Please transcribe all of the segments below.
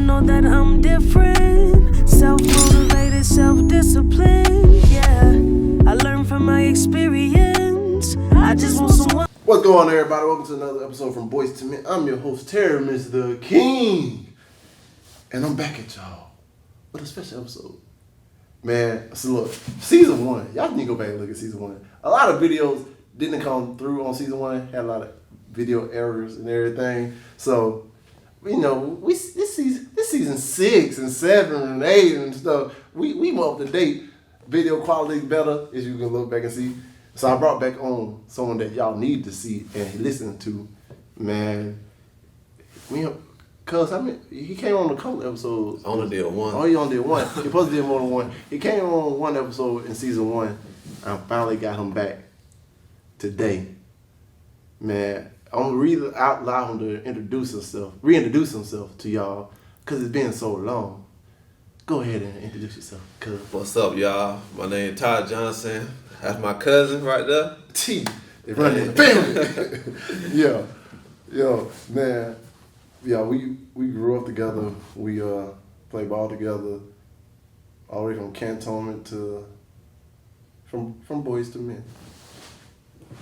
know that I'm different. Self-motivated, self-disciplined. Yeah, I learned from my experience. I just want someone. What's going on, everybody? Welcome to another episode from Boyz to Men. I'm your host, Terry, Mr. King. And I'm back at y'all with a special episode. Man, so look, season 1. Y'all need to go back and look at season 1. A lot of videos didn't come through on season 1. Had a lot of video errors and everything. So, you know, this season 6 and 7 and 8 and stuff, we more up to date. Video quality better, as you can look back and see. So I brought back on someone that y'all need to see and listen to, man. Cause he came on a couple episodes. Only did one. Oh, he only did one. He supposed to did more than one. He came on one episode in season 1. I finally got him back today. Man, I'm gonna read out loud him to reintroduce himself to y'all, cause it's been so long. Go ahead and introduce yourself, cuz. What's up, y'all? My name is Todd Johnson. That's my cousin right there. T. They run in the family. Yo, man. Yeah, we grew up together. We played ball together, all the way from cantonment to from Boyz to Men.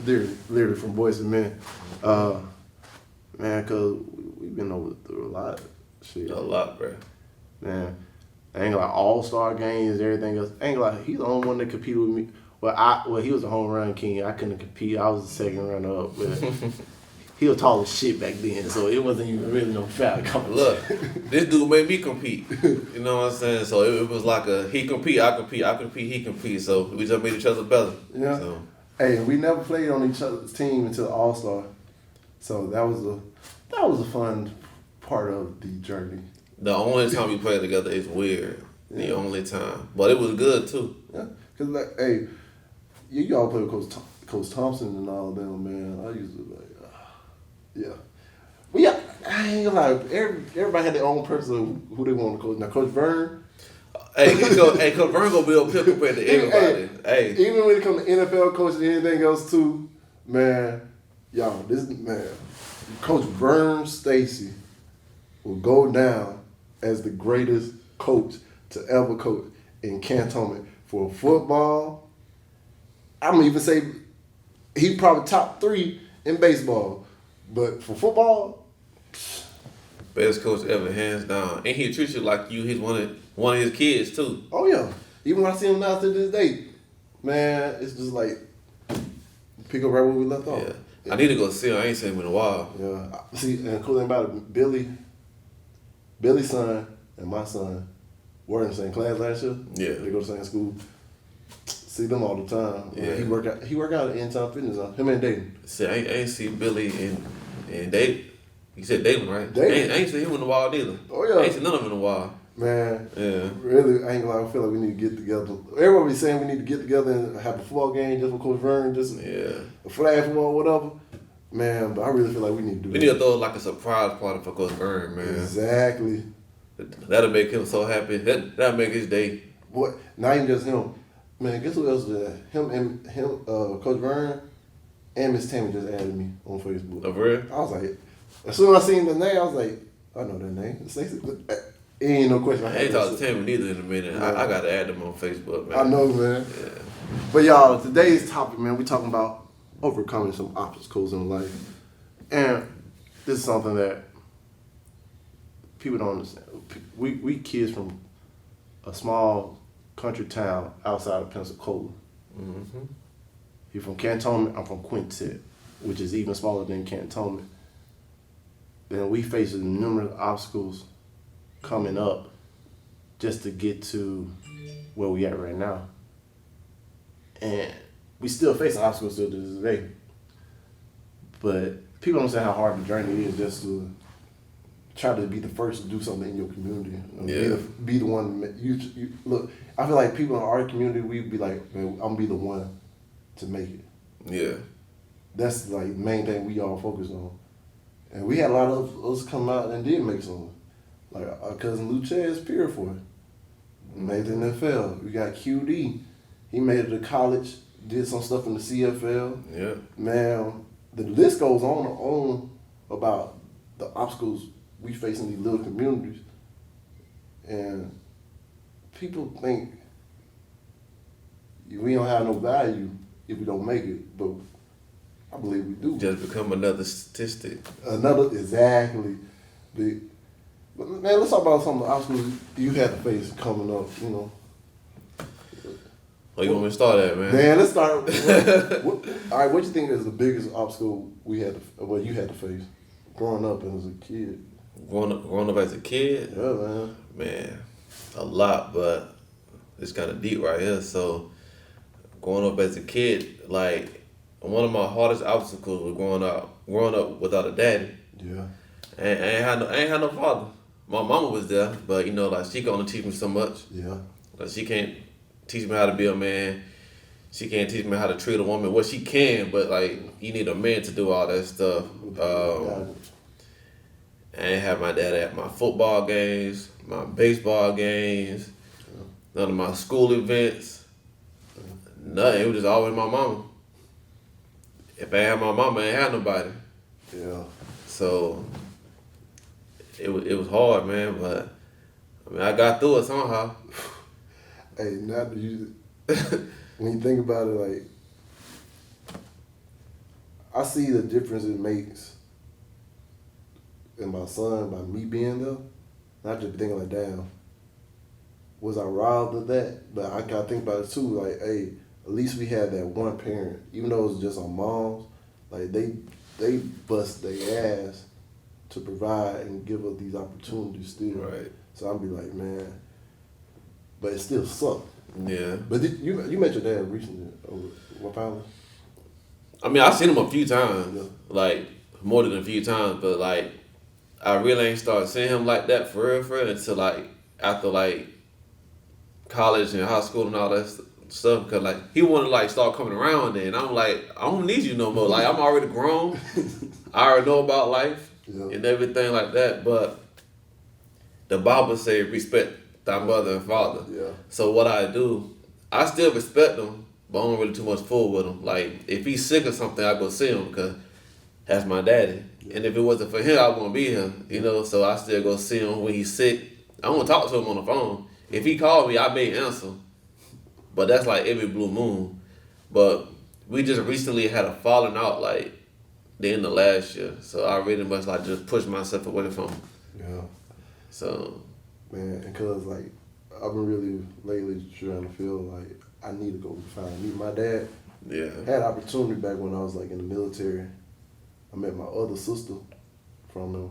Literally from Boyz to Men. Man, cause we've been through a lot of shit. A lot, bro. Man, I ain't like all-star games, everything else. I ain't like he's the only one that competed with me. Well, he was a home run king. I couldn't compete. I was the second runner up, but he was tall as shit back then, so it wasn't even really no foul competition. Look, this dude made me compete. You know what I'm saying? So it was like he compete, I compete, I compete, he compete. So we just made each other better. Yeah. So. Hey, we never played on each other's team until All-Star, so that was a fun part of the journey. The only time we played together is weird. Yeah. The only time, but it was good too. Yeah, cause like, hey, y'all play with Coach Thompson and all of them, man. I used to yeah. Well, yeah, I ain't gonna lie. Everybody had their own person who they want to coach. Now, Coach Vern. Hey, Coach Vern gonna be able to compared to everybody. Hey, even when it comes to NFL coaching and anything else too, man, Coach Vern Stacy will go down as the greatest coach to ever coach in cantonment for football. I'm gonna even say he probably top 3 in baseball. But for football, best coach ever, hands down. And he treats you like he's one of his kids too. Oh yeah. Even when I see him now to this day, man, it's just like pick up right where we left off. Yeah. I need to go see him. I ain't seen him in a while. Yeah. See, and the cool thing about it, Billy's son and my son were in the same class last year. Yeah. They go to the same school. See them all the time. Yeah. He work out at Anytime Fitness. Him and Dayton. See, I ain't seen Billy and Dayton. You said Dayton, right? Dayton. I ain't seen him in a while either. Oh yeah. I ain't seen none of them in a while. Man. Yeah. Really, I ain't gonna lie. I feel like we need to get together. Everybody be saying we need to get together and have a football game just for Coach Vern, just a flag football, whatever. Man, but I really feel like we need to do We need to throw like a surprise party for Coach Vern, man. Exactly. That'll make him so happy. That'll make his day. What? Not even just him. Man, guess who else was there? Him, Coach Vern, and Miss Tammy just added me on Facebook. Oh, really? I was like, as soon as I seen the name, I was like, I know that name. It ain't no question. I ain't talked to Tammy neither in a minute. Yeah. I got to add them on Facebook, man. I know, man. Yeah. But y'all, today's topic, man, we talking about overcoming some obstacles in life. And this is something that people don't understand. We kids from a small country town outside of Pensacola. Mm-hmm. You're from Cantonment, I'm from Quintet, which is even smaller than Cantonment. Then we face numerous obstacles coming up just to get to where we at right now. And we still face obstacles still to this day. But people don't understand how hard the journey is just to try to be the first to do something in your community. Yeah. Be the one. You look. I feel like people in our community, we'd be like, man, I'm gonna be the one to make it. Yeah. That's like the main thing we all focus on. And we had a lot of us come out and did make some. Like our cousin Luchez Purefoy made the NFL. We got QD. He made it to college, did some stuff in the CFL. Yeah. Man, the list goes on about the obstacles we face in these little communities. And people think we don't have no value if we don't make it, but I believe we do. Just become another statistic. Exactly. But man, let's talk about some of the obstacles you had to face coming up, you know. Oh, you want me to start at, man? Man, let's start. All right, what do you think is the biggest obstacle you had to face growing up as a kid? Growing up as a kid? Yeah, man. Man, a lot, but it's kind of deep right here. So, growing up as a kid, like, one of my hardest obstacles was growing up without a daddy. Yeah. And I ain't had no father. My mama was there, but, you know, like, she can only teach me so much. Yeah. Like, she can't teach me how to be a man. She can't teach me how to treat a woman. Well, she can, but, like, you need a man to do all that stuff. I ain't have my dad at my football games, my baseball games, none of my school events, nothing. It was just always my mama. If I ain't had my mama, I ain't had nobody. Yeah. So it was hard, man, but I mean, I got through it somehow. Hey, now that when you think about it, like, I see the difference it makes in my son by me being there. And I just thinking like, damn, was I robbed of that? But I gotta think about it too, like, hey, at least we had that one parent, even though it was just our moms, like they bust their ass to provide and give us these opportunities still. Right. So I'll be like, man, but it still sucked. I mean, I've seen him a few times, Yeah. like more than a few times, but like I really ain't started seeing him like that for real until like after like college and high school and all that stuff. Cause like he wanted to like start coming around, and I'm like, I don't need you no more. Like I'm already grown. I already know about life and everything like that. But the Bible say respect thy mother and father. Yeah. So what I do, I still respect them, but I don't really too much fool with him. Like if he's sick or something, I go see him because that's my daddy. And if it wasn't for him, I wouldn't be here. You know, so I still go see him when he's sick. I don't talk to him on the phone. If he called me, I may answer. But that's like every blue moon. But we just recently had a falling out like the end of last year. So I really much like just pushed myself away from him. Yeah. So. Man, because like I've been really lately trying to feel like I need to go meet my dad. Yeah. I had opportunity back when I was like in the military. I met my other sister from him.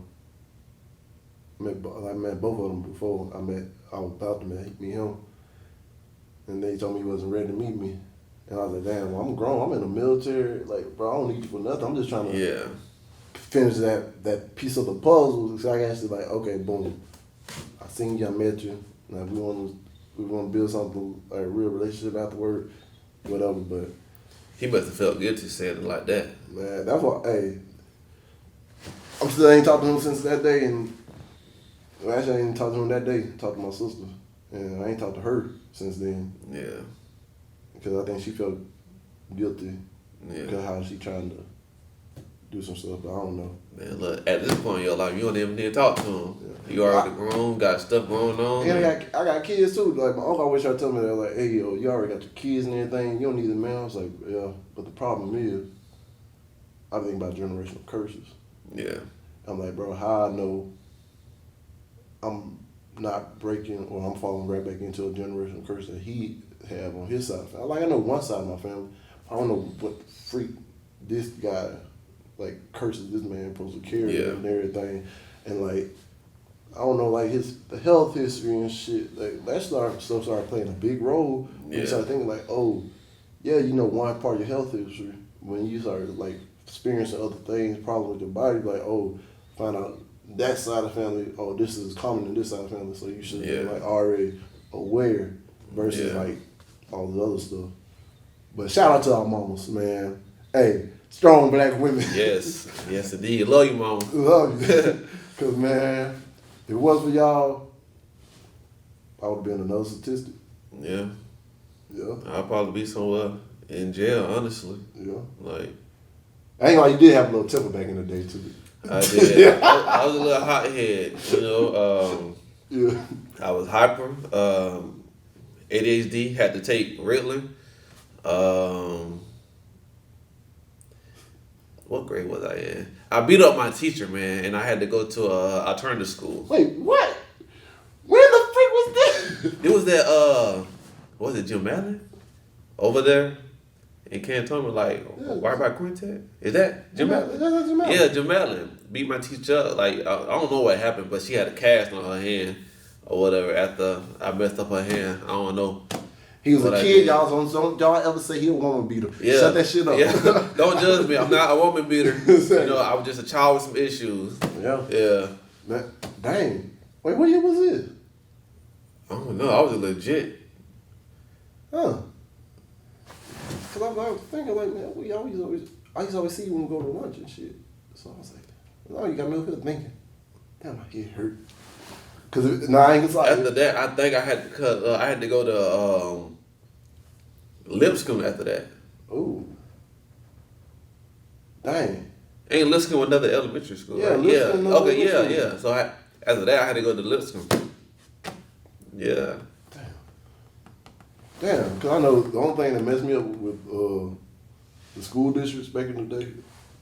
I met both of them before. I was about to meet him. And they told me he wasn't ready to meet me. And I was like, damn, well, I'm grown. I'm in the military. Like, bro, I don't need you for nothing. I'm just trying to finish that piece of the puzzle. So I can actually like, okay, boom. I seen you, I met you. Like, we want to build something, like a real relationship afterward, whatever. But He must have felt guilty saying it like that. man, that's why, hey, I'm still ain't talked to him since that day. And well, actually, I ain't talked to him that day. I talked to my sister. And I ain't talked to her since then. Yeah. Because I think she felt guilty. Yeah. Because how she trying to do some stuff, but I don't know. Man, look, at this point in your life, you don't even need to talk to him. Yeah. You already grown, got stuff going on. And I got kids too. Like my uncle always try to tell me that, like, hey, yo, you already got your kids and everything. You don't need a man. I was like, yeah. But the problem is, I think about generational curses. Yeah. I'm like, bro, how I know I'm not breaking or I'm falling right back into a generational curse that he have on his side of the family. Like, I know one side of my family. I don't know what freak this guy, like, curses this man supposed to carry and everything. And, like, I don't know, like, the health history and shit, like, that stuff started playing a big role. When you start thinking, like, oh, yeah, you know, one part of your health history. When you start, like, experiencing other things, problems with your body, like, oh, find out that side of the family, oh, this is common in this side of the family, so you should be, like, already aware versus, like, all the other stuff. But shout out to our mamas, man. Hey, strong black women. Yes. Yes, indeed. Love you, mama. Love you. Because, man, if it wasn't for y'all, I would have been another statistic. Yeah. Yeah. I'd probably be somewhere in jail, honestly. Yeah. Like, I ain't gonna lie, you did have a little temper back in the day, too. I did. I was a little hothead, you know. Yeah. I was hyper. ADHD. Had to take Ritalin. What grade was I in? I beat up my teacher, man, and I had to go to alternative school. Wait, what? When the freak was this? It was that was it Jim Allen over there in Cantonment, like right by Quintet? Is that Jim Allen? That's Jim Allen. Yeah, Jim Allen beat my teacher up. Like I don't know what happened, but she had a cast on her hand or whatever after I messed up her hand. I don't know. He was a kid, y'all. Don't y'all ever say he a woman beater. Yeah. Shut that shit up. Yeah. Don't judge me. I'm not a woman beater. You know, I was just a child with some issues. Yeah. Yeah. Man, dang. Wait, what year was this? I don't know. I was legit. Huh. Cause I was thinking like, man, I used to always see you when we go to lunch and shit. So I was like, oh, you got me over here thinking, damn, my head hurt. Cause I ain't gonna After that, I think I had to cut. I had to go to Lipscomb after that. Ooh. Dang. Ain't Lipscomb another elementary school? Yeah, right? Lipscomb, yeah. another Okay, yeah, elementary. yeah. So after that, I had to go to Lipscomb. Yeah. Damn. Cause I know the only thing that messed me up with the school districts back in the day,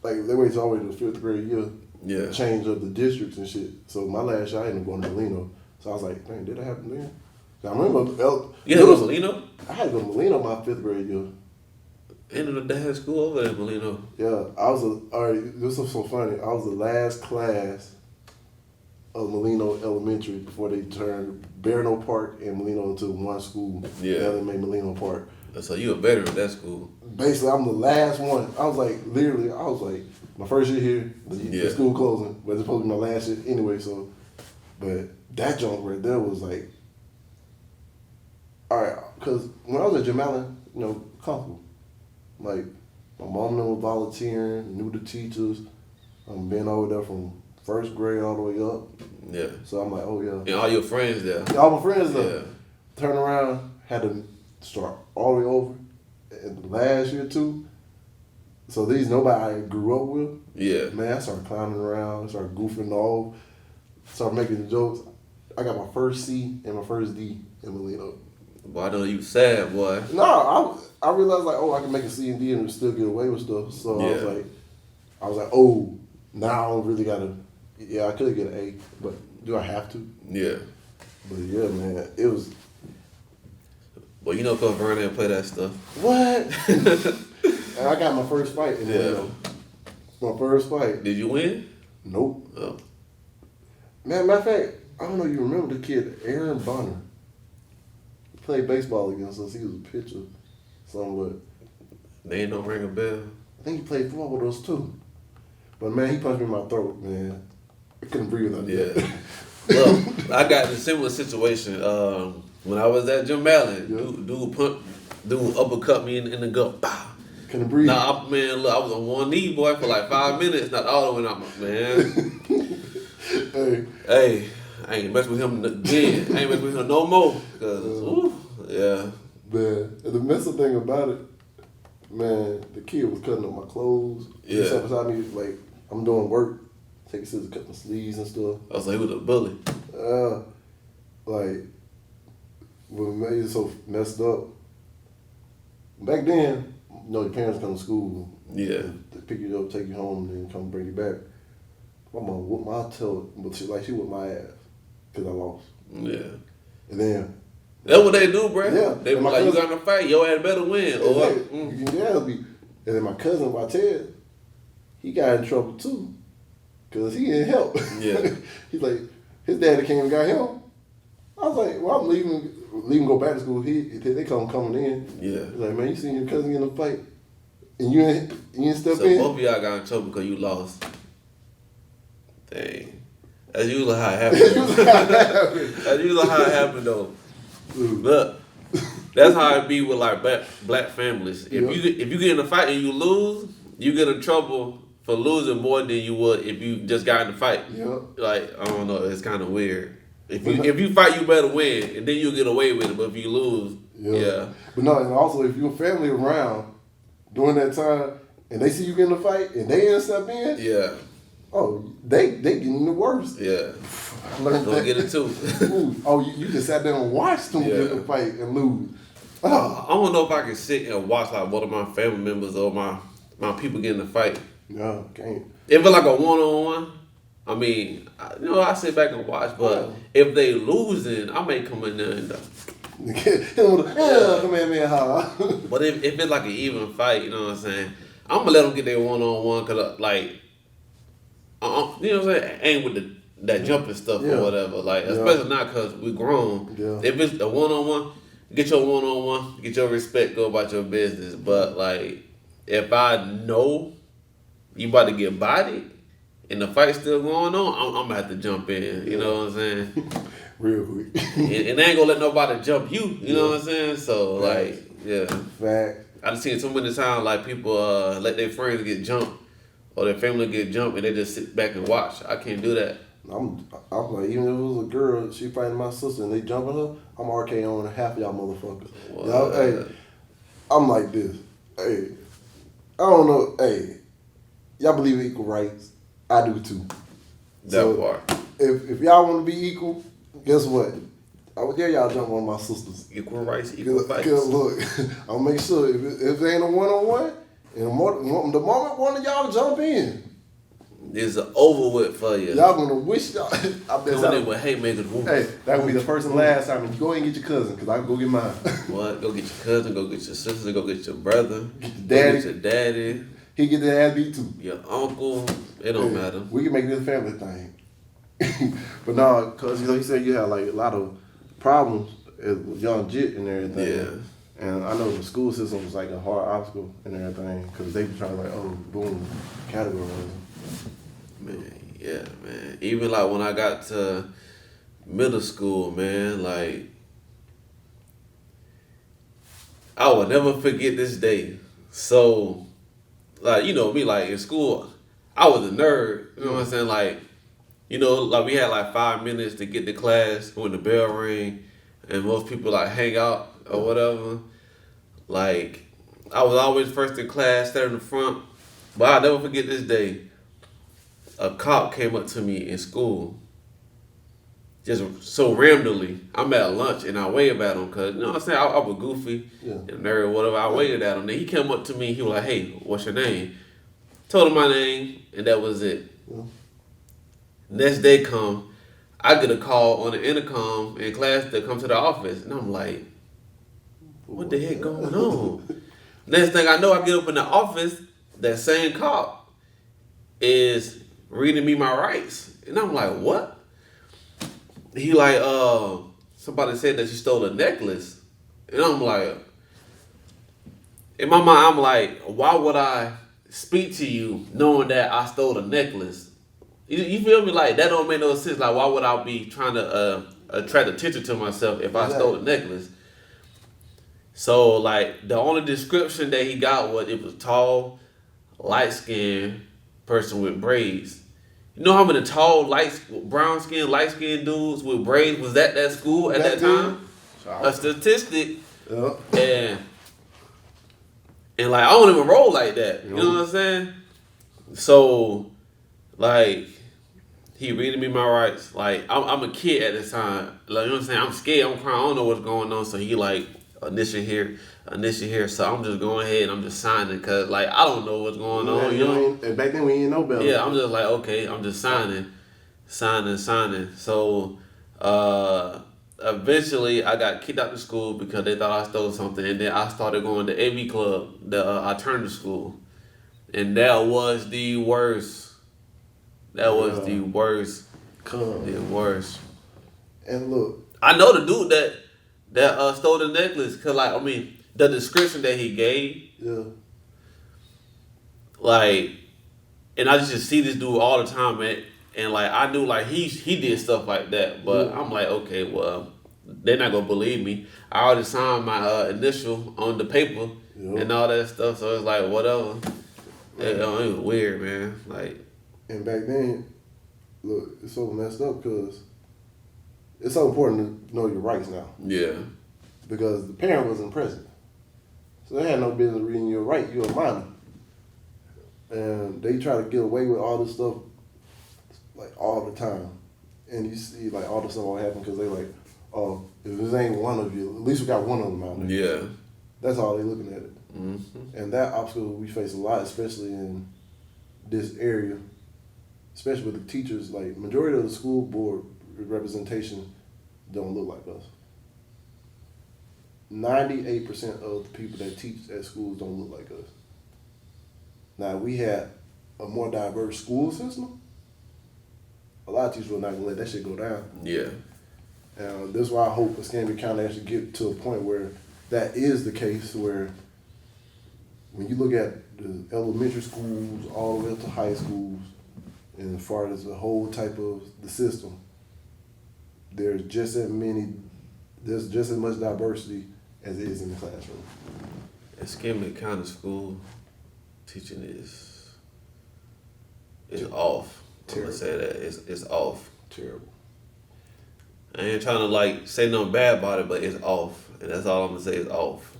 like they wait always the 5th grade year. Yeah. Change of the districts and shit. So my last year I ended up going to Molino. So I was like, dang, did that happen then? I remember You had to go to Molino? I had to go to Molino my 5th grade year. Ended the had school over there in Molino. Yeah, alright, this was so funny. I was the last class of Molino Elementary before they turned Barano Park and Molino into one school. Yeah. Now they made Molino Park. So you a veteran at that school. Basically, I'm the last one. I was like, my first year here, the school closing, but it's supposed to be my last year anyway, so, but that jump right there was like, alright, because when I was at Jim Allen, comfortable. Like, my mom and them was volunteering, knew the teachers, been over there from 1st grade all the way up. Yeah. So I'm like, oh yeah. And all your friends there. All my friends there. Yeah. Turn around, had to start all the way over. And the last year too. So these nobody I grew up with. Yeah. Man, I started clowning around, started goofing off, started making jokes. I got my first C and my first D in Molino. Boy, I know you sad, boy. No, I realized like, oh, I can make a C and D and still get away with stuff. So I was like, oh, now I don't really gotta. Yeah, I could get an A, but do I have to? Yeah. But yeah, man, it was. Well, you know, Coach Vernon play that stuff. What? And I got my first fight in Molino. My first fight. Did you win? Nope. Oh. Matter of fact, I don't know if you remember the kid, Aaron Bonner. He played baseball against us. He was a pitcher. Somewhat. They ain't no ring a bell. I think he played football with us too. But man, he punched me in my throat, man. I couldn't breathe out there. Yeah. Well, I got in a similar situation. When I was at Jim Allen, dude uppercut me in the gut. Pow. Couldn't breathe. Nah, man, look, I was on one knee, boy, for like 5 minutes. Not all the way out, man. Hey, I ain't mess with him again. I ain't mess with him no more. Cause, yeah. Man, and the messy thing about it, man, the kid was cutting up my clothes. Yeah. He sat beside me, like, I'm doing work. Take scissors, cut my sleeves and stuff. I was like, he was a bully. Like, what made it so messed up, back then, your parents come to school. Yeah. They pick you up, take you home, and then come bring you back. My mom whooped my tail, but she whooped my ass because I lost. Yeah. And then that's what they do, bro. Yeah. They be like, you got in a fight, your ass better win. And then my cousin, Ted, he got in trouble too. Because he didn't help. Yeah. He's like, his daddy came and got him. I was like, well, I'm leaving go back to school. They coming in. Yeah. He's like, man, you seen your cousin get in a fight and you ain't step So in? both of y'all got in trouble because you lost. Dang. That's usually how it happens. That's usually how it happened, though. Look, that's how it be with like black families. If you get in a fight and you lose, you get in trouble for losing more than you would if you just got in the fight. Yeah. Like, I don't know, it's kind of weird. If you fight, you better win, and then you'll get away with it. But if you lose, yeah. But no, and also if your family around during that time and they see you get in a fight and they didn't step in, yeah. oh, they getting the worst. Yeah. I learned Go that. get it too. Ooh. Oh, you just sat there and watched them get in a fight and lose. Oh. I don't know if I can sit and watch like one of my family members or my people get in a fight. No, can't. If it's like a one-on-one, I mean, I sit back and watch, but if they losing, I may come in there and Come here, man, holla. but if it's like an even fight, you know what I'm saying, I'm gonna let them get their one-on-one, cause like, you know what I'm saying, ain't with that jumping stuff or whatever, like, especially not cause we grown. Yeah. If it's a one-on-one, get your one-on-one, get your respect, go about your business. But like, if I know you about to get bodied and the fight's still going on, I'm gonna have to jump in. You know what I'm saying? Real quick. and I ain't gonna let nobody jump you. You know what I'm saying? So like, yeah. Fact. I done seen so many times like people let their friends get jumped or their family get jumped and they just sit back and watch. I can't do that. I'm like, even if it was a girl, she fighting my sister and they jumping her, I'm RKOing half of y'all motherfuckers. Y'all, hey, I'm like this. Hey, I don't know. Hey, y'all believe in equal rights? I do too. That part. If y'all want to be equal, guess what? I would dare y'all jump on my sisters. Equal rights, equal fights. Cause look, I'll make sure if it ain't a one-on-one, and the moment one of y'all jump in, it's over with for you. y'all gonna wish y'all. I bet Coming in with haymakers. hey, that would be the first and last time. You go ahead and get your cousin, cause I can go get mine. What? Go get your cousin, go get your sister, go get your brother, Get your go daddy. get your daddy, He get that ass beat too. your uncle. It don't matter. We can make this a family thing. But no, cause you said you had like a lot of problems with young Jit and everything. Yeah. And I know the school system was like a hard obstacle and everything, cause they be trying to like, oh, boom, categorize. Man, yeah, man. Even like when I got to middle school, man, like I will never forget this day. So, like, you know me, like in school, I was a nerd. You know what I'm saying? Like, like we had like 5 minutes to get to class when the bell rang, and most people like hang out or whatever. Like, I was always first in class, sat in the front. But I'll never forget this day. A cop came up to me in school, just so randomly. I'm at lunch and I waved at him because, you know what I'm saying, I was goofy and nerd or whatever. I waved at him. Then he came up to me, he was like, hey, what's your name? Told him my name, and that was it. Next day come, I get a call on the intercom in class to come to the office. And I'm like, what the heck going on? Next thing I know, I get up in the office, that same cop is reading me my rights. And I'm like, what? He like, somebody said that you stole a necklace. And I'm like, in my mind, I'm like, why would I speak to you knowing that I stole a necklace? You feel me? Like, that don't make no sense. Like, why would I be trying to attract attention to myself if I stole a necklace? So, like, the only description that he got was it was tall, light-skinned person with braids. You know how many tall, brown-skinned, light-skinned dudes with braids was at that school at that time? A statistic. And like, I don't even roll like that. You know what I'm saying? So, like, he reading me my rights. Like, I'm a kid at this time. Like, you know what I'm saying? I'm scared. I'm crying. I don't know what's going on. So he like, initial here. So I'm just going ahead and I'm just signing because, like, I don't know what's going on. You know? And back then we didn't know better. Yeah, I'm just like, okay, I'm just signing. So, eventually I got kicked out of school because they thought I stole something. And then I started going to AV Club, the alternative school. And that was the worst. That was the worst. The worst. And look, I know the dude that stole the necklace, cause like, I mean, the description that he gave. Yeah. Like, and I just see this dude all the time, man. And like, I knew like he did stuff like that, but I'm like, okay, well, they're not gonna believe me. I already signed my initial on the paper and all that stuff, so it's like whatever. It was weird, man. Like. And back then, look, it's so messed up because it's so important to know your rights now. Yeah. Because the parent wasn't present. So they had no business reading your right. You're a minor. And they try to get away with all this stuff like all the time. and you see like all the stuff all happen because they like, oh, if this ain't one of you, at least we got one of them out there. Yeah. That's all they looking at it. Mm-hmm. And that obstacle we face a lot, especially in this area, especially with the teachers. Like majority of the school board representation don't look like us. 98% of the people that teach at schools don't look like us. Now, we had a more diverse school system. A lot of teachers were not gonna let that shit go down. Yeah. And this is why I hope Escambia County actually get to a point where that is the case, where when you look at the elementary schools all the way up to high schools, and as far as the whole type of the system, there's just as much diversity as it is in the classroom. Escambia County School teaching is off. I'm gonna say that it's off. Terrible. I ain't trying to like say nothing bad about it, but it's off, and that's all I'm gonna say is off.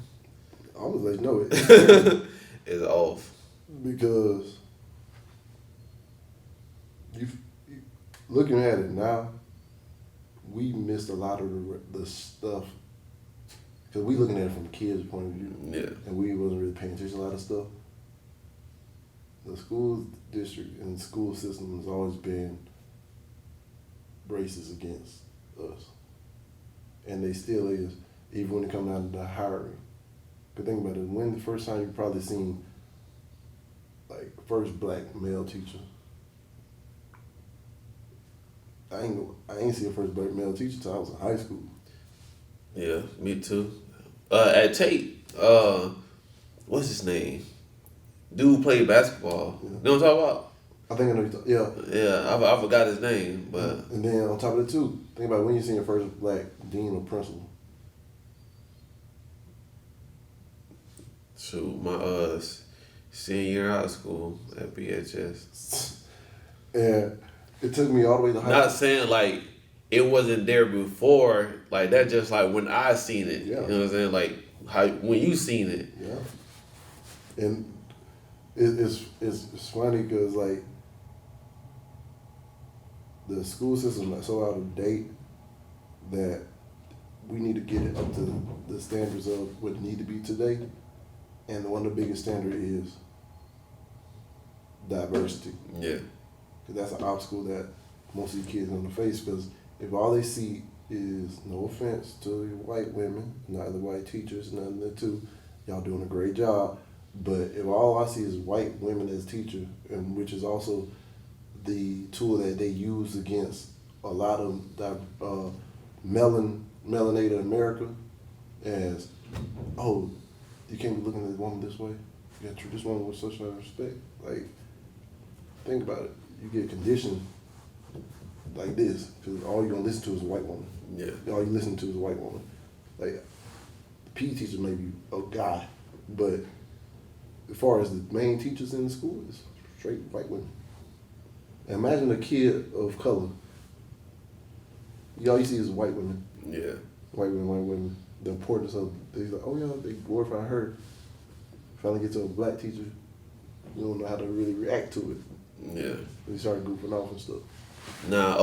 I'm gonna let you know it. It's off Because you looking at it now, we missed a lot of the stuff. Because we looking at it from the kids' point of view. Yeah. And we wasn't really paying attention to a lot of stuff. The school district and the school system has always been racist against us. And they still is, even when it comes down to the hiring. Because think about it, when the first time you probably seen like first black male teacher? I ain't see a first black male teacher till I was in high school. Yeah, me too. At Tate, what's his name? Dude played basketball. Yeah. You know what I'm talking about? I think I know you're talking. Yeah, I forgot his name, but And then on top of it too, think about when you seen your first black dean or principal. shoot, my senior year of high school at BHS. And it took me all the way to high Not school. saying like it wasn't there before, like that just like when I seen it. Yeah. You know what I'm saying? Like how when you seen it. Yeah. And it's funny because like the school system is so out of date that we need to get it up to the standards of what it need to be today. And one of the biggest standards is diversity. Yeah. Because that's an obstacle that most of the kids on the face. Because if all they see is, no offense to the white women, not the white teachers, none of the two, y'all doing a great job. But if all I see is white women as teachers, and which is also the tool that they use against a lot of melanated America, as, oh, you can't be looking at this woman this way. You got to treat this woman with such respect. Like, think about it. You get conditioned like this because all you're gonna listen to is a white woman. Yeah. All you listen to is a white woman. Like, the PE teacher may be a guy, but as far as the main teachers in the school, it's straight white women. Imagine a kid of color. All you see is white women. Yeah. White women. The importance of things like, oh yeah, they glorify her. Finally get to a black teacher, you don't know how to really react to it. Yeah. They start goofing off and stuff. Now,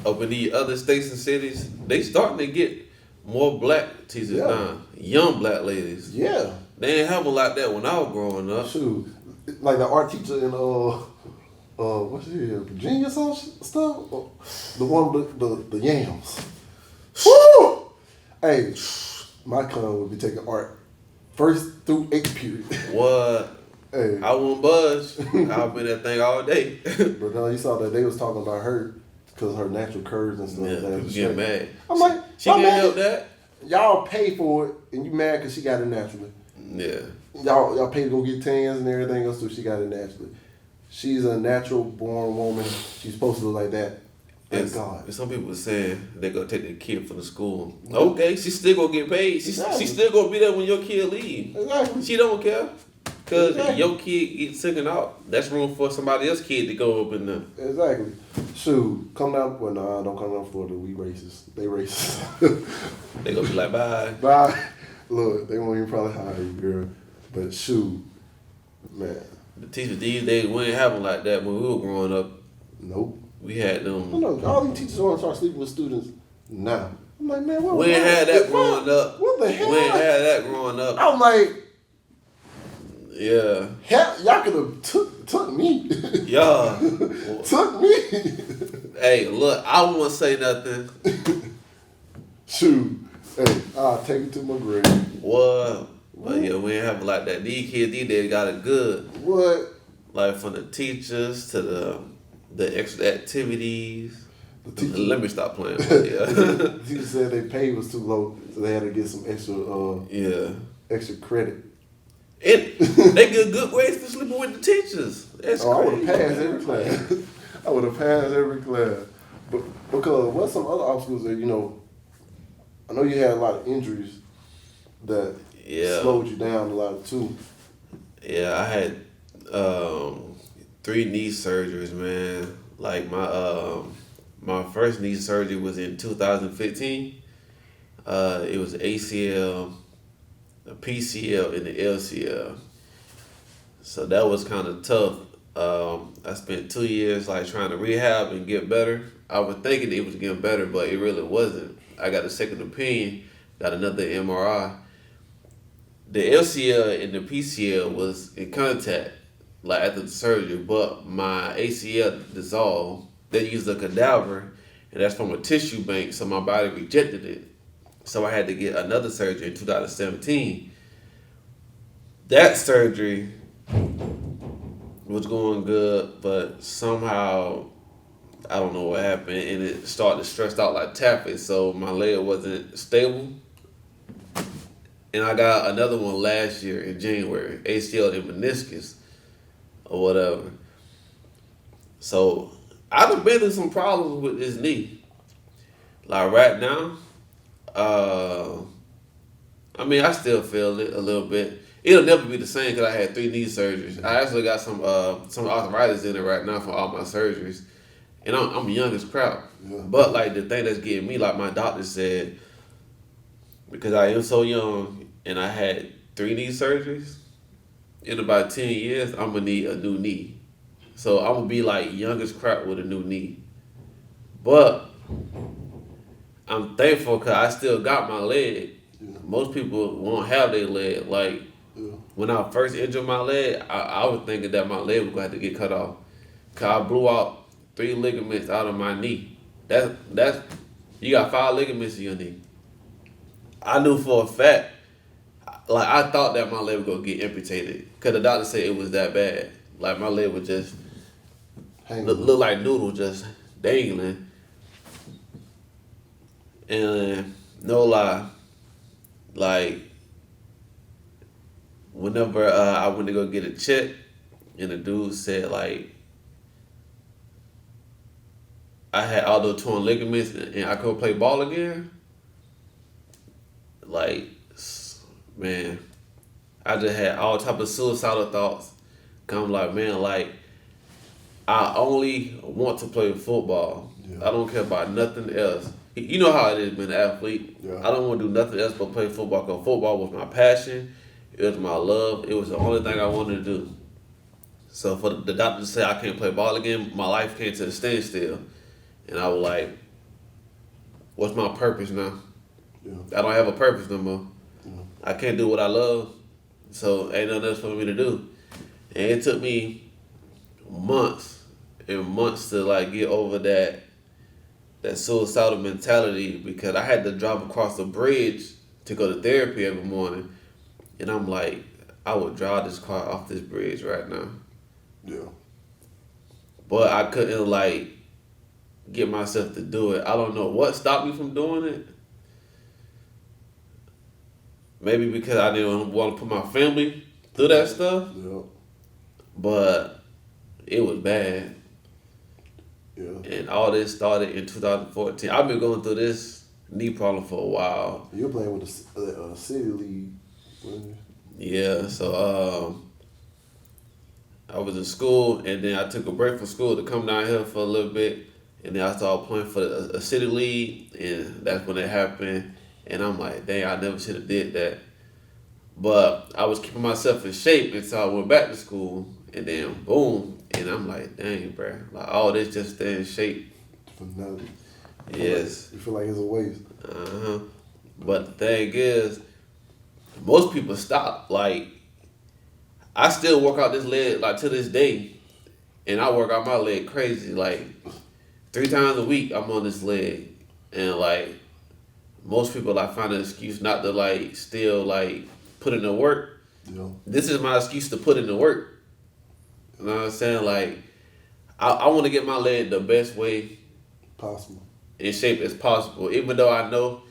up in the other states and cities, they starting to get more black teachers now. Young black ladies. Yeah. They ain't have a lot that when I was growing up. Shoot. Like the art teacher in what's it here, Virginia or some stuff? The one with the yams. Woo! Hey, my cousin would be taking art 1st through 8th period. What? Hey. I won't budge. I'll be that thing all day. But now you saw that they was talking about her because her natural curves and stuff. Yeah, that people get mad. I'm like, She can't help that. Y'all pay for it, and you mad because she got it naturally. Yeah. Y'all pay to go get tans and everything else, so she got it naturally. She's a natural born woman. She's supposed to look like that. Thank God. And some people saying they gonna take their kid from the school. Okay, she still gonna get paid. She still gonna be there when your kid leave. Exactly. She don't care. Cause your kid gets sick and out, that's room for somebody else's kid to go up in there. Exactly. Shoot, come down. Well, nah, don't come down to Florida. We racist. They racist. They gonna be like, bye. Bye. Look, they won't even probably hire you, girl. But shoot, man. The teachers these days, we ain't having like that when we were growing up. Nope. We had I them. know all these teachers want to start sleeping with students now. I'm like, man, what? We ain't had that growing up. What the hell? We ain't had that growing up. I'm like, Yeah. hell, y'all could have took me. Yeah. Took me. Hey, look, I won't say nothing. Shoot. Hey, I'll take it to my grave. What? But yeah, we ain't have like that. These kids, these days got it good. What? Like from the teachers to the extra activities. Let me stop playing. Yeah. The teacher said their pay was too low, so they had to get some extra credit. They get good grades for sleeping with the teachers. That's I would crazy. have passed every class. I would have passed every class. But because what's some other obstacles that, I know you had a lot of injuries that slowed you down a lot too. Yeah, I had 3 knee surgeries, man. Like my first knee surgery was in 2015. It was ACL, a PCL, and the LCL. So that was kind of tough. I spent 2 years like trying to rehab and get better. I was thinking it was getting better, but it really wasn't. I got a second opinion, got another MRI. The LCL and the PCL was in contact, like after the surgery, but my ACL dissolved. They used a cadaver, and that's from a tissue bank, so my body rejected it. So I had to get another surgery in 2017. That surgery was going good, but somehow, I don't know what happened, and it started to stress out like taffy, so my leg wasn't stable. And I got another one last year in January, ACL and meniscus or whatever. So I've been through some problems with this knee. Like right now, I still feel it a little bit. It'll never be the same because I had 3 knee surgeries. I actually got some arthritis in it right now from all my surgeries. And I'm young as crap. Yeah. But like the thing that's getting me, like my doctor said, because I am so young and I had 3 knee surgeries, in about 10 years, I'm going to need a new knee. So I'm going to be like young as crap with a new knee. But I'm thankful because I still got my leg. Yeah. Most people won't have their leg. Like when I first injured my leg, I was thinking that my leg was going to have to get cut off. Because I blew out 3 ligaments out of my knee. That's you got 5 ligaments in your knee. I knew for a fact, like I thought that my leg was gonna get amputated because the doctor said it was that bad. Like my leg would just look like noodle just dangling. And no lie, like whenever I went to go get a check, and the dude said like I had all those torn ligaments and I couldn't play ball again. Like, man, I just had all type of suicidal thoughts. I'm like, man, like, I only want to play football. Yeah. I don't care about nothing else. You know how it is being an athlete. Yeah. I don't want to do nothing else but play football because football was my passion. It was my love. It was the only thing I wanted to do. So for the doctor to say I can't play ball again, my life came to a standstill. And I was like, what's my purpose now? Yeah. I don't have a purpose no more. Yeah. I can't do what I love, so ain't nothing else for me to do. And it took me months and months to like get over that suicidal mentality because I had to drive across the bridge to go to therapy every morning. And I'm like, I would drive this car off this bridge right now. Yeah. But I couldn't like get myself to do it. I don't know what stopped me from doing it. Maybe because I didn't want to put my family through that stuff. Yeah. But it was bad. Yeah. And all this started in 2014. I've been going through this knee problem for a while. You were playing with the city league, wasn't you? Yeah, so I was in school, and then I took a break from school to come down here for a little bit, and then I started playing for a city league, and that's when it happened. And I'm like, dang, I never should have did that. But I was keeping myself in shape until I went back to school. and then boom, and I'm like, dang, bro, like all this just stay in shape. For nothing. Yes. You feel like it's a waste. But the thing is, most people stop. Like, I still work out this leg like to this day, and I work out my leg crazy. Like 3 times a week, I'm on this leg, and like most people, like find an excuse not to like still like put in the work. Yeah. This is my excuse to put in the work. You know what I'm saying? Like, I want to get my leg the best way Possible. in shape as possible. Even though I know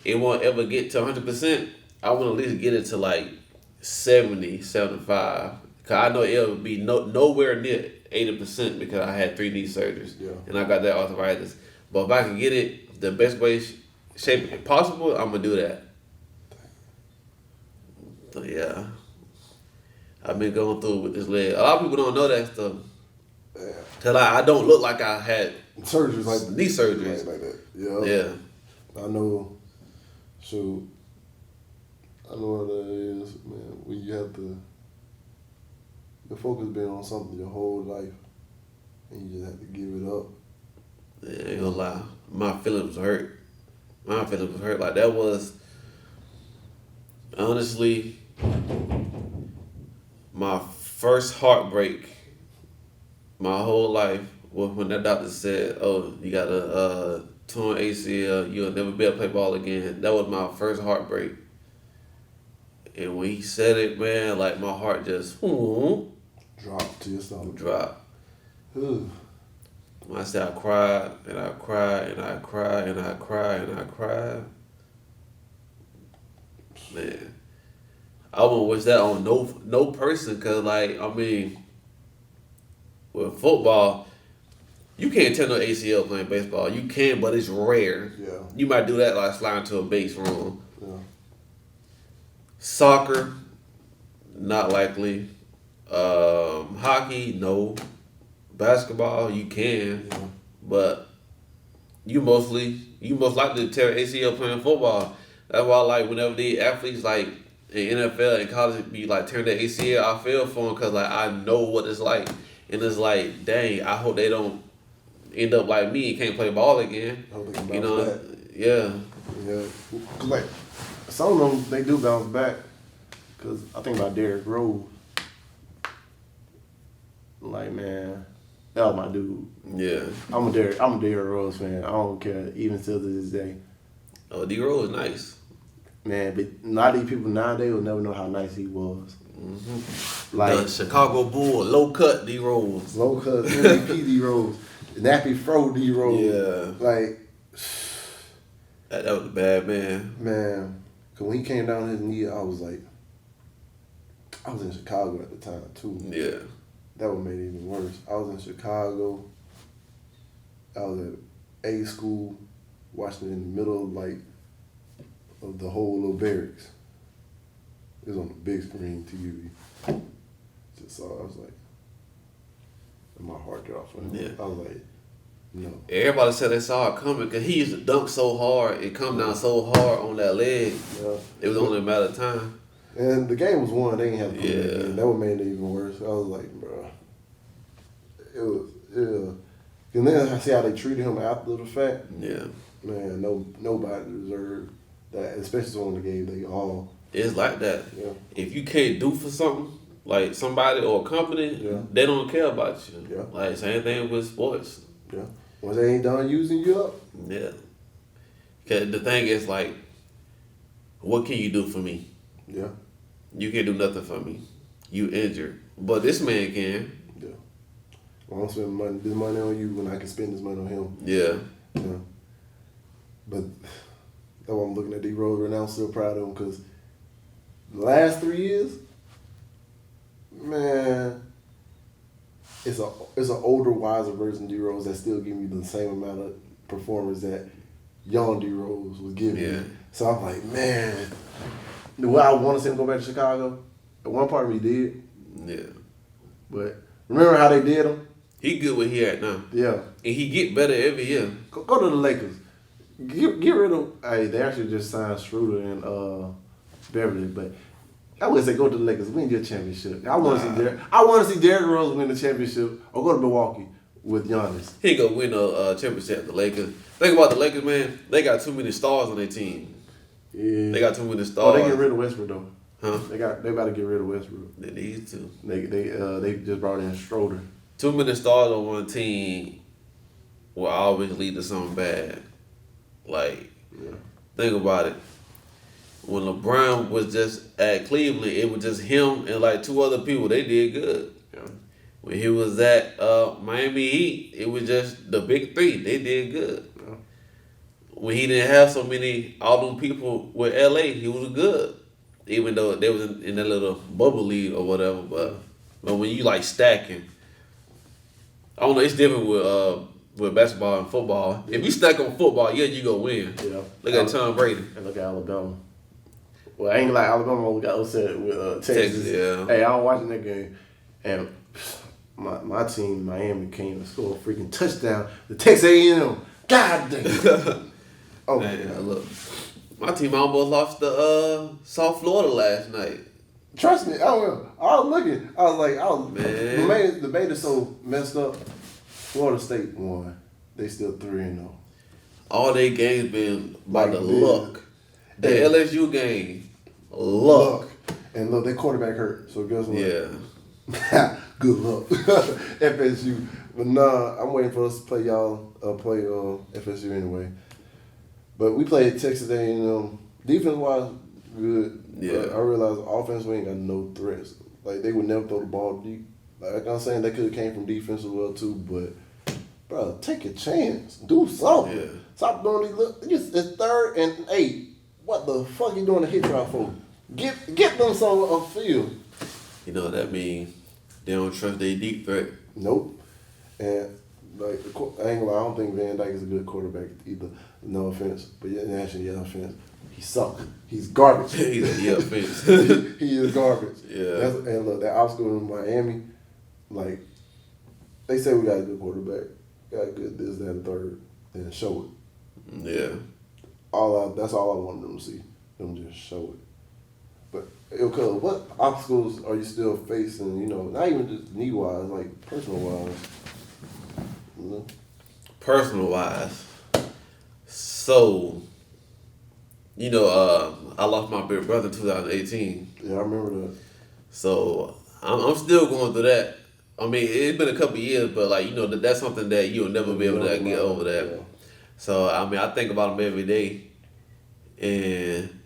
it won't ever get to 100%, I want to at least get it to like 70, 75. Because I know it'll be nowhere near 80% because I had 3 knee surgeries. Yeah. And I got that arthritis. But if I can get it the best way shape possible, I'm going to do that. So yeah. I've been going through it with this leg. A lot of people don't know that stuff. Yeah. Cause I don't look like I had Surgeries like knee surgeries. like that. Yeah. Yeah. I know. Shoot. I know what that is, man. When you have to, your focus been on something your whole life, and you just have to give it up. Yeah, ain't gonna lie. My feelings was hurt. My feelings was hurt. Like that was honestly my first heartbreak my whole life was when that doctor said, "Oh, you got a torn ACL. You'll never be able to play ball again." That was my first heartbreak. And when he said it, man, like my heart just Drop to your stomach. dropped. Ugh. When I said I cried and I cried and I cried and I cried and I cried, man, I wouldn't wish that on no person. Cause like I mean, with football, you can't tear no ACL playing baseball. You can, but it's rare. Yeah. You might do that like sliding to a base wrong. Yeah. Soccer, not likely. Hockey, no. Basketball, you can, Yeah. but you most likely to tear ACL playing football. That's why, like, whenever the athletes like in NFL and college be like tearing their ACL, I feel for them because like I know what it's like, and it's like, dang, I hope they don't end up like me and can't play ball again. I hope they can You bounce know, back. yeah, Yeah. 'Cause, like, some of them, they do bounce back. Because I think about Derrick Rose. Like, man, that was my dude. yeah. I'm a Derrick Rose fan. I don't care, even still to this day. Oh, D-Rose is nice. Man, but a lot of these people nowadays will never know how nice he was. Like, The Chicago Bull, low cut D-Rose. low cut MVP D Rose, nappy fro D Rose. Yeah. Like, That was a bad man. man, cause when he came down his knee, I was like, I was in Chicago at the time too. Yeah. That would make it even worse. I was in Chicago. I was at A school, watching it in the middle of like of the whole little barracks. It was on the big screen TV. Just saw it, I was like, and my heart dropped. Yeah. I was like, no. Everybody said they saw it coming because he used to dunk so hard and come down so hard on that leg. Yeah. It was only a matter of time. And the game was won. They didn't have to come back Yeah. in. That would make it even worse. I was like, bro. It was, yeah. And then I see how they treated him after the fact. Yeah. Man, nobody deserved that, especially someone that gave they all. It's like that. Yeah. If you can't do for something, like somebody or a company, Yeah. they don't care about you. Yeah. Like same thing with sports. Yeah. Once they ain't done using you up. Yeah. Cause the thing is like, what can you do for me? Yeah. You can't do nothing for me. You injured. But this man can. Yeah. Well, I'm spending this money on you when I can spend this money on him. Yeah. Yeah. But that's why I'm looking at D Rose right now. I'm still proud of him because the last 3 years, man, it's an older, wiser version of D Rose that still give me the same amount of performance that young D Rose was giving Yeah. me. So I'm like, man, the way I want to see him go back to Chicago, at one part of me did, Yeah. but remember how they did him? He good where he at now. Yeah. And he get better every year. Go to the Lakers. Get rid of. Hey, they actually just signed Schroeder and Beverly, but I wouldn't say go to the Lakers, win your championship. I want to see Derrick Rose win the championship, or go to Milwaukee with Giannis. He gonna win a championship at the Lakers. Think about the Lakers, man. They got too many stars on their team. Yeah. They got too many stars. Oh, they get rid of Westbrook though. Huh? They about to get rid of Westbrook. They need to. They just brought in Schroeder. Too many stars on one team will always lead to something bad. Like, think about it. When LeBron was just at Cleveland, it was just him and like 2 other people. They did good. Yeah. When he was at Miami Heat, it was just the big 3. They did good. Yeah. When he didn't have so many all them people with LA, he was good. Even though they was in that little bubble league or whatever. But when you like stacking, I don't know, it's different with basketball and football. If you stack on football, you go win. Yeah. Look at Tom Brady. And look at Alabama. Well, I ain't like Alabama only got upset with Texas. Yeah. Hey, I was watching that game, and my team, Miami, came and scored a freaking touchdown. The Texas A&M. God damn. Oh, man, look. My team almost lost to South Florida last night. Trust me, I was looking. I was like, Man. the made it so messed up. Florida State won. They still 3-0. All their games been by Like the this. luck. The Hey. LSU game, luck. And look, their quarterback hurt. So guess what? Yeah. Good luck. FSU. But nah, I'm waiting for us to play FSU anyway. But we played Texas A&M. Defense-wise, good. Yeah. But I realized offense, we ain't got no threats. Like, they would never throw the ball deep. Like I'm saying, they could have came from defense as well, too. But, bro, take a chance. Do something. Yeah. Stop doing these little... It's 3rd and 8. What the fuck you doing a hit drive for? Get them some on field. You know what that means? They don't trust their deep threat. Nope. And like I ain't gonna lie, I don't think Van Dyke is a good quarterback either. No offense, but actually, offense. He suck. He's garbage. He's a offense. he is garbage. Yeah. And look, that obstacle in Miami, like they say we got a good quarterback, got good this, that, and third, then show it. Yeah. That's all I wanted them to see. Them just show it. But okay, what obstacles are you still facing? You know, not even just knee wise, like personal wise. You know? Personal wise. So, you know, I lost my big brother in 2018. Yeah, I remember that. So I'm still going through that. I mean, it's been a couple of years, but like, you know, that's something that you'll never be able to get over that. Yeah. So I mean, I think about him every day, and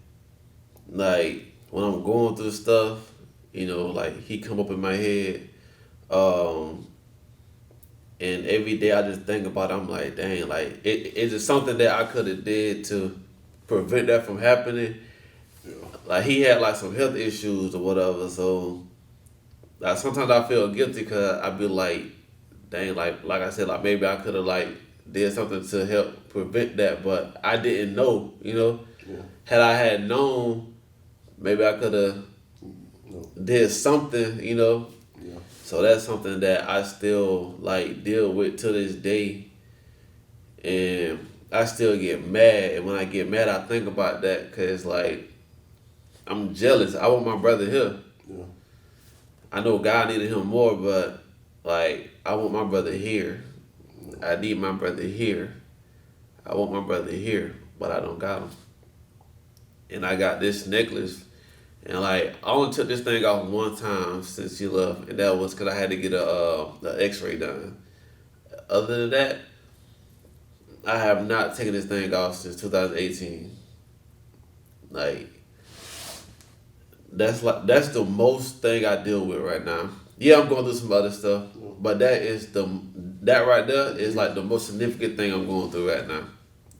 like when I'm going through stuff, you know, like he come up in my head, and every day I just think about it. I'm like, dang, like it's just something that I could have did to prevent that from happening. Yeah. Like he had like some health issues or whatever, so like sometimes I feel guilty because I be like, dang, like I said, like maybe I could have like did something to help prevent that, but I didn't know, you know. Yeah. Had I had known, maybe I could have did something, you know. Yeah. So that's something that I still like deal with to this day, and I still get mad. And when I get mad, I think about that because like I'm jealous. I want my brother here. Yeah. I know God needed him more, but like I want my brother here. I need my brother here. I want my brother here, but I don't got him. And I got this necklace, and like I only took this thing off one time since she left, and that was because I had to get the X-ray done. Other than that, I have not taken this thing off since 2018. Like that's the most thing I deal with right now. Yeah, I'm going through some other stuff, but that right there is like the most significant thing I'm going through right now.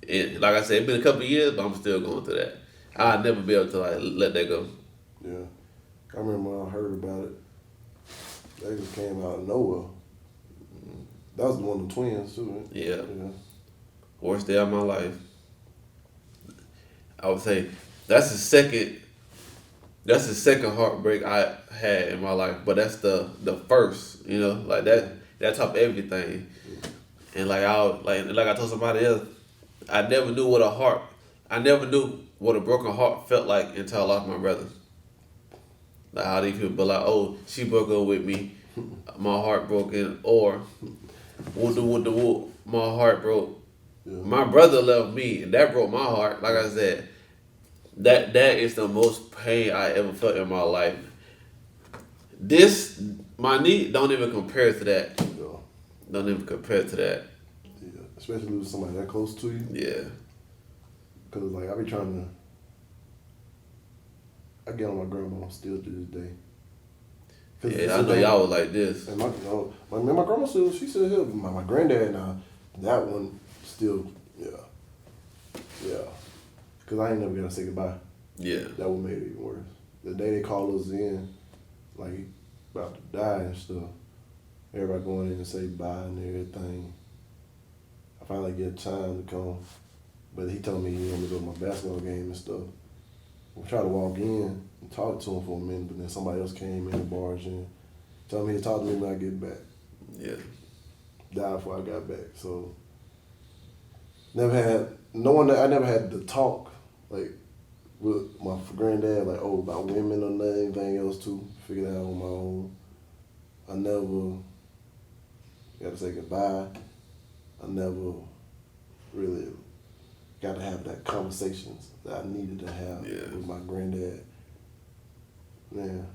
And like I said, it's been a couple of years, but I'm still going through that. I'll never be able to like let that go. Yeah. I remember when I heard about it. They just came out of nowhere. That was one of the twins too, right? Yeah. Yeah. Worst day of my life. I would say that's the second heartbreak I had in my life, but that's the first, you know, like that topped everything. And like I told somebody else, I never knew what a broken heart felt like until I lost my brother. Like how these people be like, oh, she broke up with me, my heart broken, or whoop, my heart broke. Yeah. My brother loved me, and that broke my heart. Like I said, that is the most pain I ever felt in my life. My knee don't even compare to that. No. Don't even compare to that. Yeah, especially losing somebody that close to you. Yeah. Because, like, I be trying to... I get on my grandma still to this day. Yeah, I know y'all was like this. And my grandma still, she still here. My granddad now, that one still, yeah. Because I ain't never got to say goodbye. Yeah. That one made it even worse. The day they called us in, like, he about to die and stuff, everybody going in and say bye and everything. I finally get time to come, but he told me he wanted to go to my basketball game and stuff. I tried to walk in and talk to him for a minute, but then somebody else came in and barged in. Told me to talk to me when I get back. Yeah. Died before I got back. So I never had to talk like with my granddad, like, oh, about women or anything else too. Figured it out on my own. I never got to say goodbye. I never really got to have that conversations that I needed to have with my granddad. Man,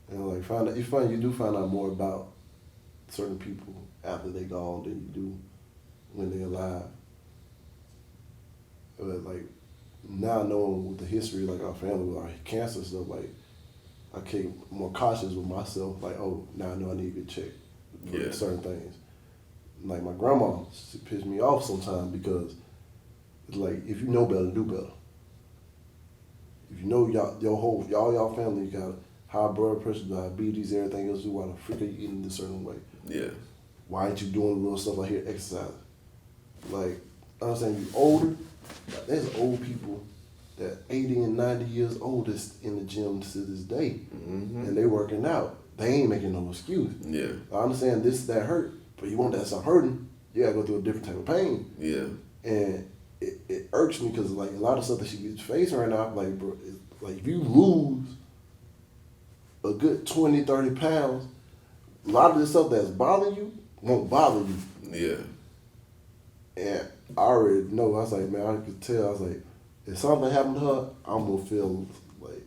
and like you do find out more about certain people after they gone than you do when they're alive. But like now knowing with the history, like our family with our cancer stuff, like I became more cautious with myself. Like, oh, now I know I need to get checked for certain things. Like my grandma, she pissed me off sometimes because it's like, if you know better, do better. If you know y'all family got high blood pressure, diabetes, everything else, why the frick are you eating this certain way? Yeah. Why ain't you doing little stuff like here, exercise? Like, I'm saying you older, like, there's old people that 80 and 90 years old that's in the gym to this day. Mm-hmm. And they working out. They ain't making no excuse. Yeah. I understand that hurt, but you want that stop hurting, you gotta go through a different type of pain. Yeah. And it irks me because like a lot of stuff that she gets facing right now, like, bro, like if you lose a good 20, 30 pounds, a lot of this stuff that's bothering you won't bother you. Yeah. And I already know, I was like, man, I could tell, I was like, if something happened to her, I'm gonna feel like,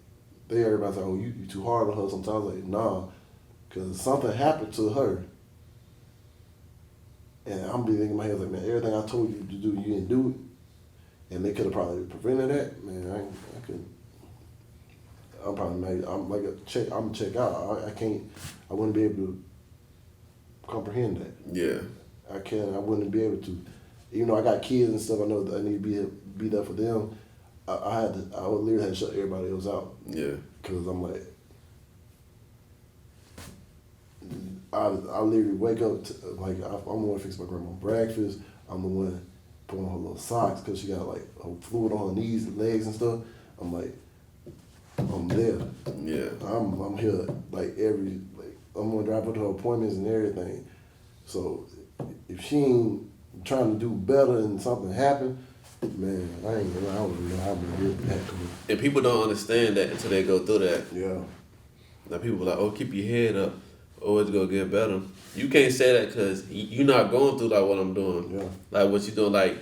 everybody's like, oh, you too hard on her sometimes. Like, nah, because something happened to her. And I'm be thinking in my head, like, man, everything I told you to do, you didn't do it. And they could have probably prevented that. Man, I couldn't. I'm probably I'm like I'm check out. I wouldn't be able to comprehend that. Yeah. I wouldn't be able to. Even though I got kids and stuff, I know that I need to be there for them. I would literally have to shut everybody else out. Yeah. Because I'm like, I literally wake up I'm the one to fix my grandma breakfast. I'm the one putting on her little socks because she got like her fluid on her knees and legs and stuff. I'm like, I'm there. Yeah. I'm here like I'm gonna drive her to her appointments and everything. So if she ain't trying to do better and something happen, man, I don't know how I'm gonna get back to her. And people don't understand that until they go through that. Yeah. Now people are like, oh, keep your head up. Oh, it's gonna get better. You can't say that because you're not going through like what I'm doing. Yeah. Like what you doing. Like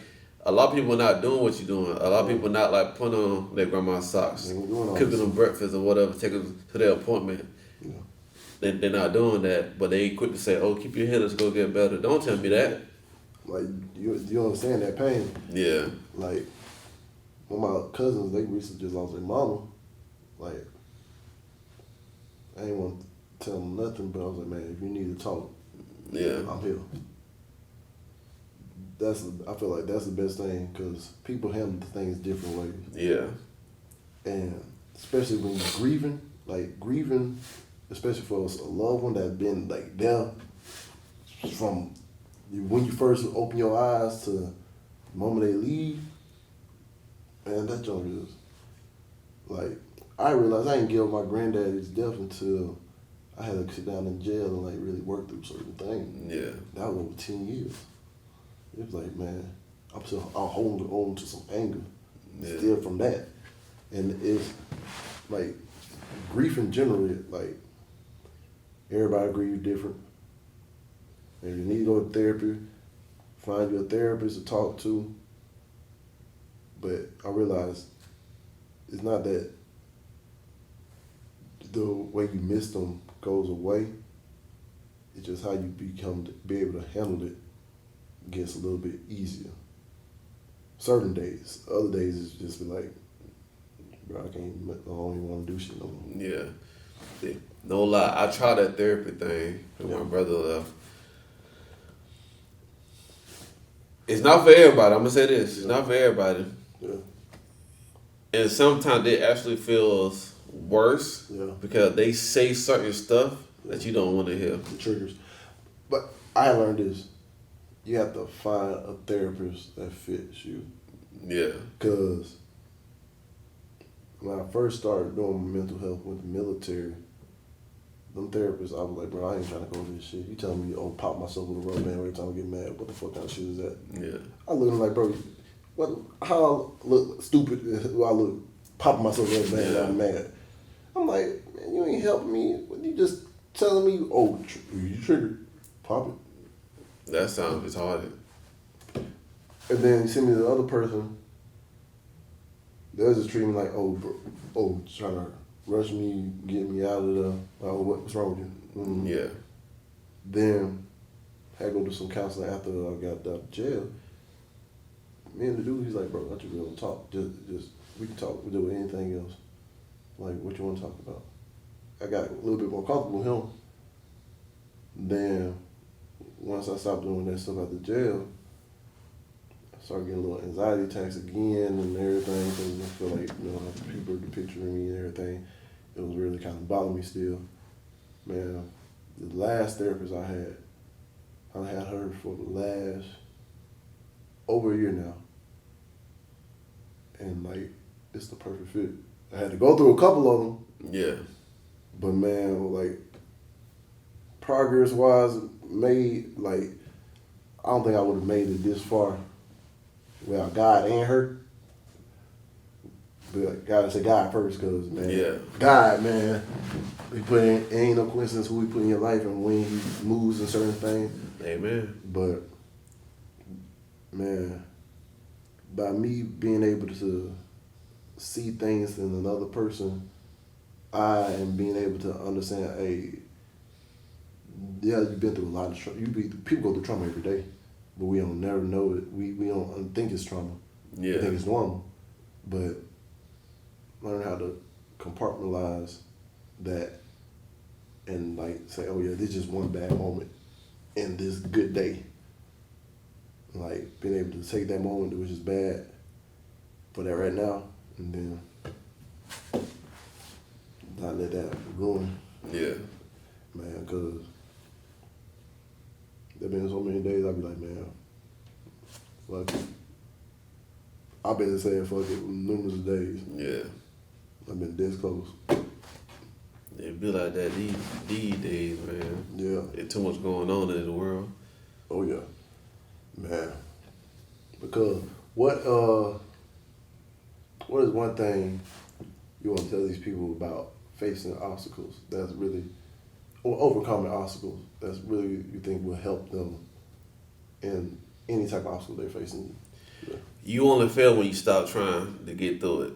a lot of people not doing what you're doing. A lot of people not like putting on their grandma's socks, cooking them breakfast or whatever, taking them to their appointment. Yeah. They're not doing that, but they quick to say, oh, keep your head up, it's gonna get better. Don't tell me that. Like you understand that pain. Yeah. Like one of my cousins, they recently just lost their mama. Like I ain't want to tell them nothing, but I was like, man, if you need to talk, I'm here. I feel like that's the best thing because people handle things different ways. Yeah. And especially when you're grieving, especially for a loved one that's been like there from when you first open your eyes to the moment they leave, man, that junk is like, I realized I didn't give my granddad's death until I had to sit down in jail and like really work through certain things. Yeah. That was over 10 years. It was like, man, I'm holding on to some anger still from that. And it's like grief in general, like everybody agree you're different. And you need to go to therapy, find you a therapist to talk to. But I realized it's not that the way you miss them goes away. It's just how you be able to handle it gets a little bit easier. Certain days. Other days it's just be like, bro, I don't even want to do shit no more. Yeah. No lie. I tried that therapy thing when my brother left. It's not for everybody. I'm going to say this. It's not for everybody. Yeah. And sometimes it actually feels worse because they say certain stuff that you don't want to hear. The triggers. But I learned this. You have to find a therapist that fits you. Yeah. Because when I first started doing mental health with the military, them therapists, I was like, bro, I ain't trying to go to this shit. You telling me, oh, pop myself with a rubber band every time I get mad. What the fuck kind of shit is that? Yeah. I look at him like, bro, how I look stupid do I look popping myself with a rubber band when I'm mad? I'm like, man, you ain't helping me. You just telling me, oh, you triggered. Pop it. That sounds retarded. And then you send me the other person. They'll just treat me like, trying to rush me, get me out of the, what's wrong with you? Yeah. Then I had to go do some counseling after I got out of jail. Me and the dude, he's like, bro, I just really talk. Just we can talk. We do anything else. Like, what you want to talk about? I got a little bit more comfortable with him. Then once I stopped doing that stuff after jail, I started getting a little anxiety attacks again and everything because I feel like, people are picturing me and everything. It was really kind of bothering me still. Man, the last therapist I had her for the last over a year now. And like, it's the perfect fit. I had to go through a couple of them. Yeah. But man, like, progress wise, made, like, I don't think I would have made it this far without God and her. But gotta say God first, cause man, God, man, it ain't no coincidence who he put in your life and when he moves in certain things. Amen. But man, by me being able to see things in another person, I am being able to understand, hey, yeah, you've been through a lot of trauma. People go through trauma every day, but we don't never know it. We don't think it's trauma. Yeah. We think it's normal. But learn how to compartmentalize that and like say, oh yeah, this is just one bad moment in this good day. Like being able to take that moment which is bad for that right now and then not let that ruin. Yeah. Man, cause there been so many days I be like, man, fuck it. I've been saying fuck it numerous days. Yeah. I've been this close. It be like that these days, man. Yeah. There's too much going on in the world. Oh yeah. Man. Because what is one thing you want to tell these people about facing obstacles that's really, or overcoming obstacles that's really you think will help them in any type of obstacle they're facing? Yeah. You only fail when you stop trying to get through it.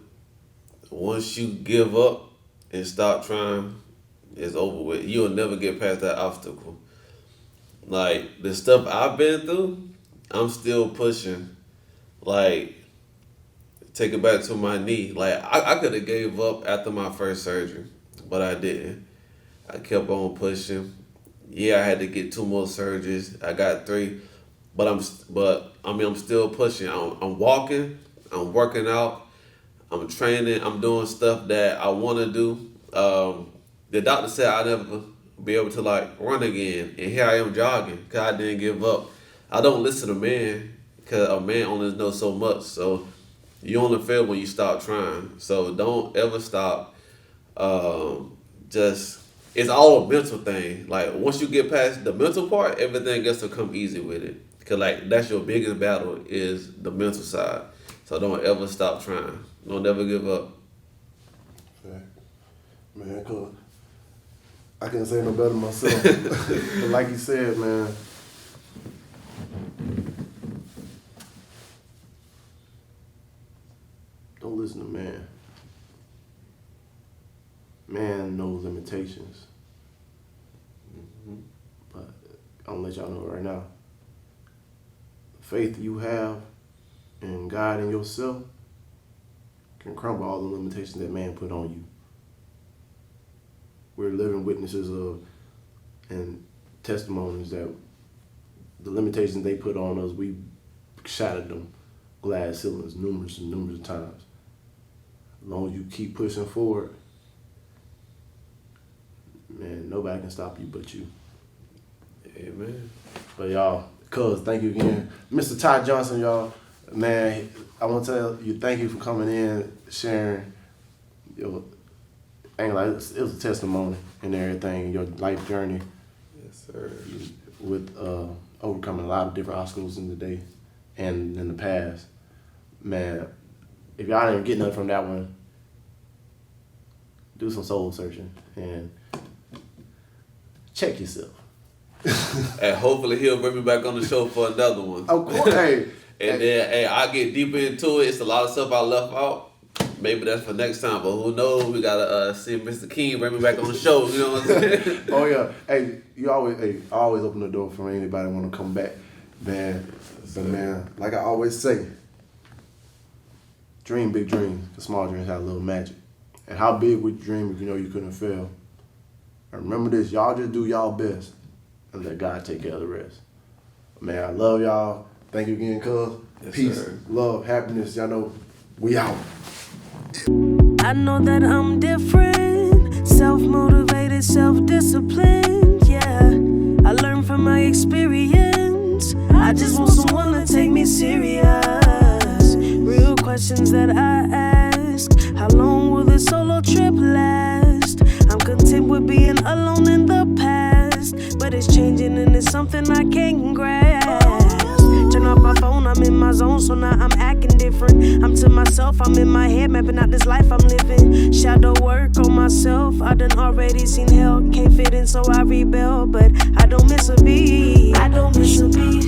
Once you give up and stop trying, it's over with. You'll never get past that obstacle. Like, the stuff I've been through, I'm still pushing. Like, take it back to my knee. Like, I could have gave up after my first surgery, but I didn't. I kept on pushing. Yeah, I had to get 2 more surgeries. I got 3, but I'm still pushing. I'm walking. I'm working out. I'm training. I'm doing stuff that I want to do. The doctor said I'd never be able to like run again, and here I am jogging because I didn't give up. I don't listen to men because a man only knows so much. So you only fail when you stop trying. So don't ever stop. It's all a mental thing. Like once you get past the mental part, everything else will come easy with it. Cause like that's your biggest battle is the mental side. So don't ever stop trying. Don't ever give up. Fact. Man, cause I can't say no better myself. But like you said, man, don't listen to man. Man knows limitations. But I'm gonna let y'all know right now. The faith you have in God and yourself can crumble all the limitations that man put on you. We're living witnesses of and testimonies that the limitations they put on us, we shattered them glass ceilings numerous times. As long as you keep pushing forward, man, nobody can stop you but you. Amen. But y'all, cuz, thank you again. Mr. Ty Johnson, y'all. Man, I want to tell you thank you for coming in, sharing your, ain't like, it was a testimony and everything, your life journey. Yes, sir. With overcoming a lot of different obstacles in the day and in the past. Man, if y'all didn't get nothing from that one, do some soul searching and check yourself. And hopefully he'll bring me back on the show for another one. Of course, hey. And then I get deeper into it. It's a lot of stuff I left out. Maybe that's for next time, but who knows? We gotta see Mr. King bring me back on the show. You know what I'm saying? Oh yeah. Hey, I always open the door for anybody want to come back, man. But man, like I always say, dream big dreams, cause small dreams have a little magic. And how big would you dream if you know you couldn't fail? And remember this, y'all just do y'all best and let God take care of the rest. Man, I love y'all. Thank you again, cuz. Yes, Peace, sir. love, happiness. Y'all know we out. I know that I'm different, self-motivated, self-disciplined, yeah. I learned from my experience. I just want someone to take me serious. Real questions that I ask. How long will this solo trip last? I'm content with being alone in the past, but it's changing and it's something I can't grasp. Turn off my phone, I'm in my zone, so now I'm acting different. I'm to myself, I'm in my head, mapping out this life I'm living. Shadow work on myself, I done already seen hell. Can't fit in, so I rebel, but I don't miss a beat. I don't miss a beat.